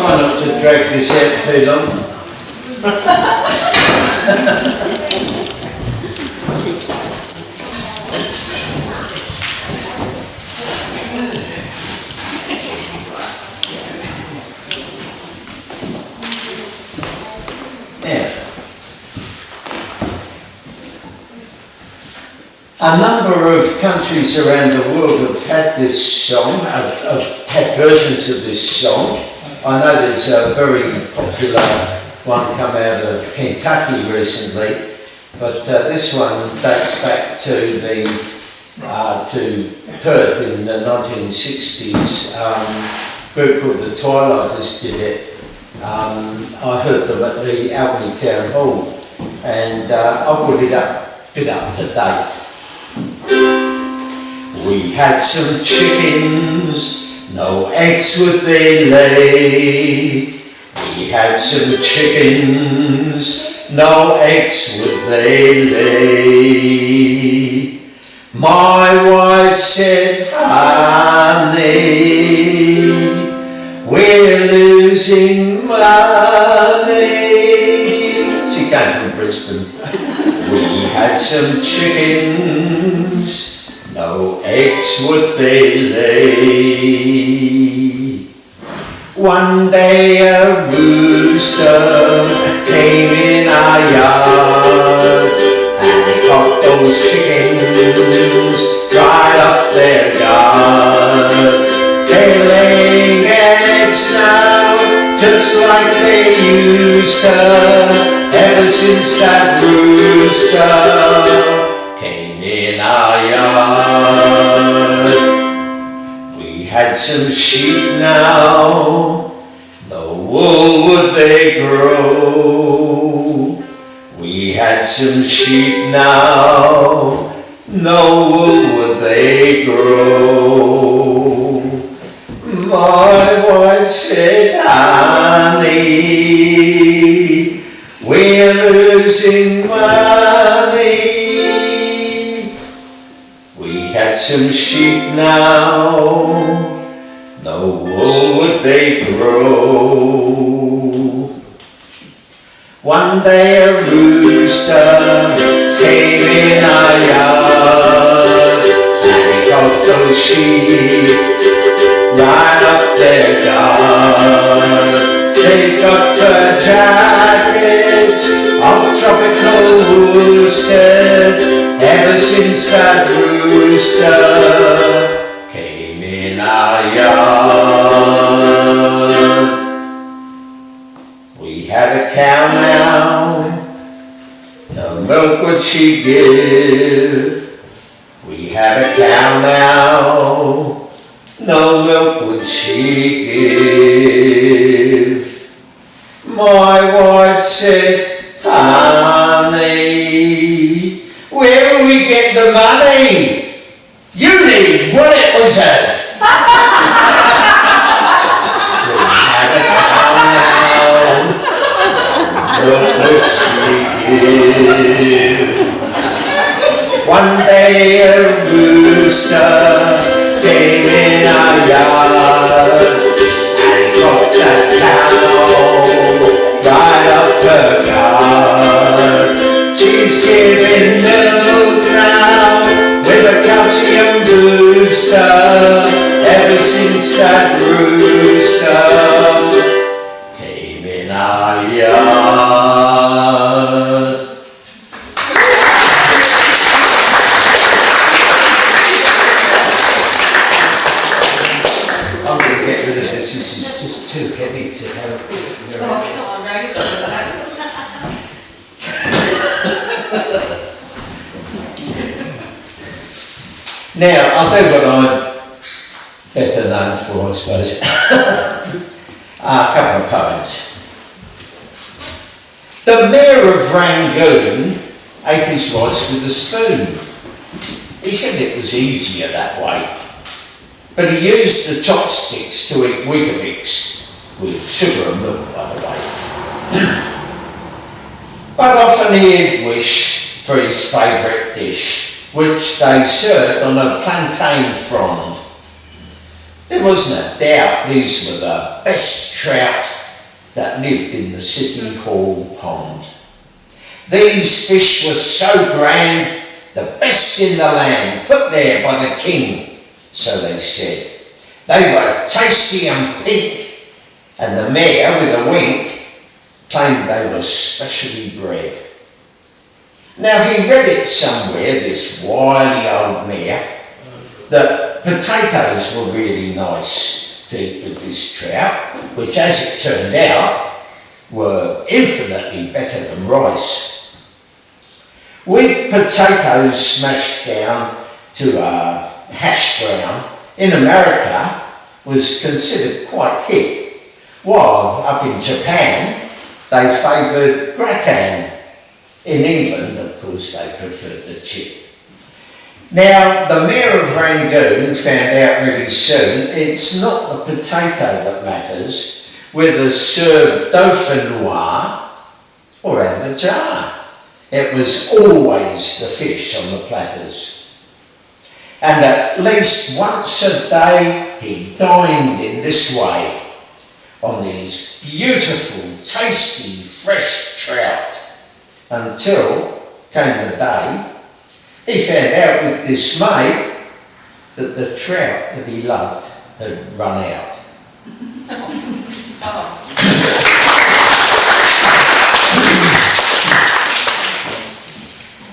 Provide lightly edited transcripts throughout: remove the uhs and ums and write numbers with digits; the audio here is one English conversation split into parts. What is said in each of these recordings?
try not to drag this out too long. A number of countries around the world have had this song, have had versions of this song. I know there's a very popular one come out of Kentucky recently, but this one dates back to Perth in the 1960s. A group called the Twilighters did it. I heard them at the Albany Town Hall, and I put it up to date. We had some chickens, no eggs would they lay. We had some chickens, no eggs would they lay. My wife said, honey, we're losing money. She came from Brisbane. We had some chickens, no eggs would they lay. One day a rooster came in our yard, and he caught those chickens right up their guard. They're laying eggs now, just like they used to, ever since that rooster came in our yard. We had some sheep now, no wool would they grow. We had some sheep now, no wool would they grow. My wife said, honey, we're losing money. We had some sheep now, no wool would they grow. One day a rooster came in our yard, and he caught those sheep right up their guard. They got the jackets of tropical worsted, ever since that rooster came in our yard. We had a cow now, no milk would she give. We had a cow now, no milk would she give. My wife said, honey, where will we get the money? You need what it was at. We had a cow now, milk would she give. One day a rooster came in our yard, and he caught that cow right up her guard. She's giving milk now with a calcium booster, ever since that rooster came in our yard. I'm going to get rid of this. This is just too heavy to help. Oh, come on, raise it. Now, I'll do what I'm better known for, I suppose. A couple of poems. The mayor of Rangoon ate his rice with a spoon. He said it was easier that way, but he used the chopsticks to eat Weetabix, with sugar and milk, by the way. But often he'd wish for his favourite dish, which they served on a plantain frond. There wasn't a doubt these were the best trout that lived in the City Hall pond. These fish were so grand, the best in the land, put there by the king, so they said. They were tasty and pink, and the mayor, with a wink, claimed they were specially bred. Now he read it somewhere, this wily old mayor, that potatoes were really nice to eat with this trout, which, as it turned out, were infinitely better than rice. With potatoes smashed down to a hash brown in America was considered quite hip, while up in Japan they favoured gratin. In England, of course, they preferred the chip. Now, the mayor of Rangoon found out really soon it's not the potato that matters, whether served dauphinoise or out of a jar. It was always the fish on the platters. And at least once a day he dined in this way, on these beautiful, tasty, fresh trout, until came the day he found out with dismay that the trout that he loved had run out.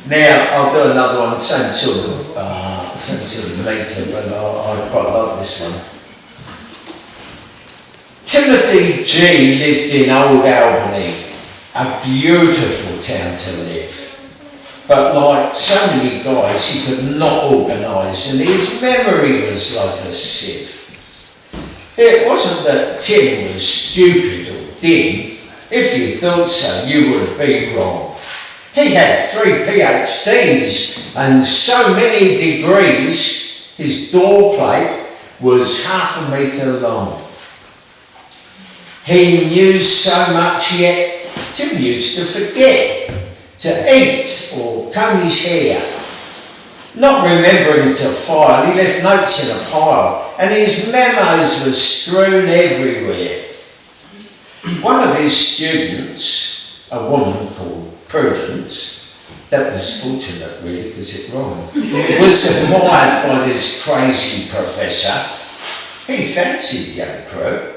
Now I'll do another one, same sort of meter, but I quite like this one. Timothy G lived in Old Albany, a beautiful town to live. But like so many guys, he could not organise, and his memory was like a sieve. It wasn't that Tim was stupid or dim. If you thought so, you would be wrong. He had 3 PhDs and so many degrees, his door plate was ½ a metre long. He knew so much, yet Tim used to forget to eat or comb his hair. Not remembering to file, he left notes in a pile, and his memos were strewn everywhere. One of his students, a woman called Prudence, that was fortunate really because it rhymed, was admired by this crazy professor. He fancied young Prue,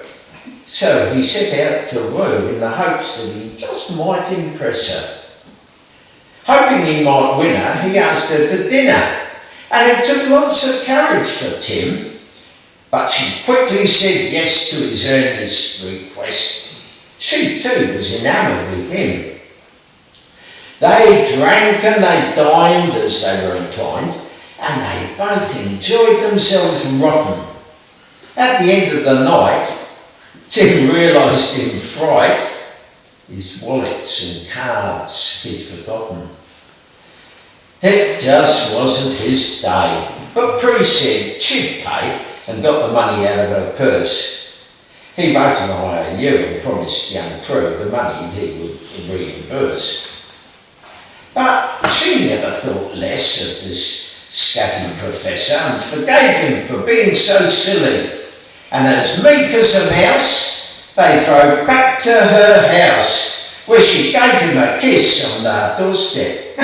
so he set out to woo in the hopes that he just might impress her. Hoping he might win her, he asked her to dinner, and it took lots of courage for Tim, but she quickly said yes to his earnest request. She too was enamoured with him. They drank and they dined as they were inclined, and they both enjoyed themselves rotten. At the end of the night, Tim realised in fright his wallets and cards he'd forgotten. It just wasn't his day, but Prue said she'd pay and got the money out of her purse. He wrote an IOU and promised young Prue the money he would reimburse. But she never thought less of this scatty professor and forgave him for being so silly. And as meek as a mouse, they drove back to her house, where she gave him a kiss on the doorstep.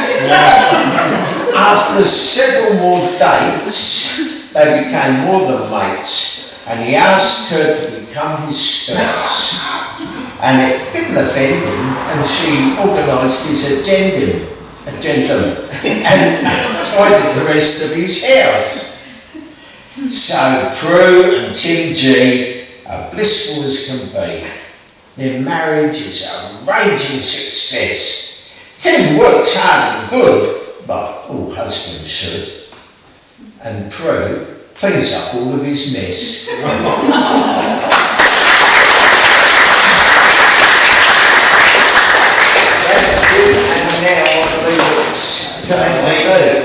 After several more dates, they became more than mates, and he asked her to become his spouse. And it didn't offend him, and she organised his addendum, and tidied the rest of his house. So Prue and Tim G are blissful as can be. Their marriage is a raging success. Tim works hard and good, but all husbands should. And Prue cleans up all of his mess.